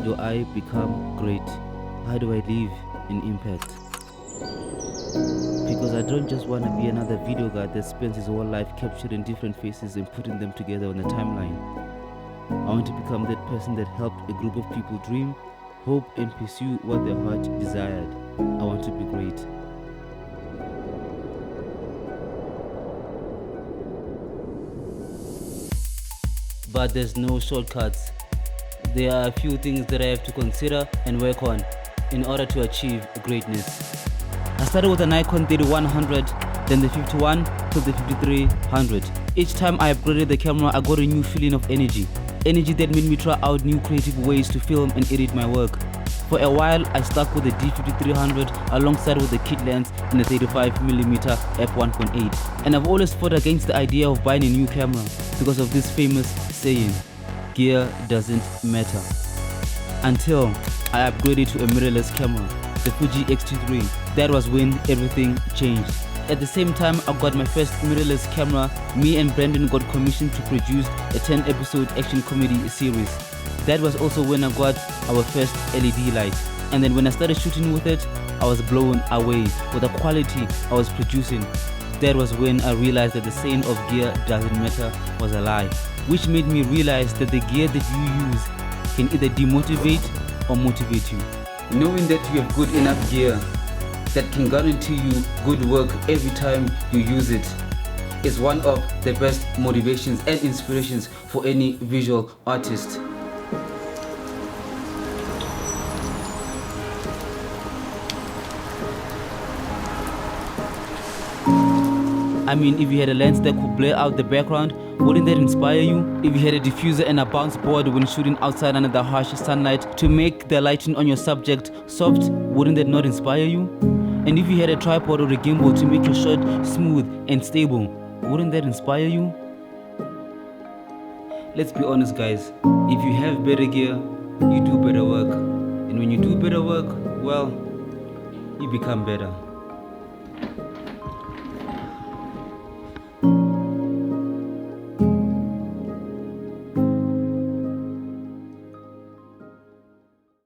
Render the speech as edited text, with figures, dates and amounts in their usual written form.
do I become great? How do I leave an impact? Because I don't just want to be another video guy that spends his whole life capturing different faces and putting them together on the timeline. I want to become that person that helped a group of people dream, hope, and pursue what their heart desired. I want to be great. But there's no shortcuts. There are a few things that I have to consider and work on in order to achieve greatness. I started with a Nikon 3100, then the 51 till the 5300. Each time I upgraded the camera, I got a new feeling of energy that made me try out new creative ways to film and edit my work. For a while, I stuck with the D5300 alongside with the kit lens and the 35mm f1.8. And I've always fought against the idea of buying a new camera because of this famous saying, gear doesn't matter. Until I upgraded to a mirrorless camera, the Fuji X-T3. That was when everything changed. At the same time I got my first mirrorless camera, me and Brandon got commissioned to produce a 10-episode action comedy series. That was also when I got our first LED light. And then when I started shooting with it, I was blown away with the quality I was producing. That was when I realized that the saying of gear doesn't matter was a lie, which made me realize that the gear that you use can either demotivate or motivate you. Knowing that you have good enough gear that can guarantee you good work every time you use it is one of the best motivations and inspirations for any visual artist. I mean, if you had a lens that could blur out the background, wouldn't that inspire you? If you had a diffuser and a bounce board when shooting outside under the harsh sunlight to make the lighting on your subject soft, wouldn't that not inspire you? And if you had a tripod or a gimbal to make your shot smooth and stable, wouldn't that inspire you? Let's be honest guys, if you have better gear, you do better work. And when you do better work, well, you become better.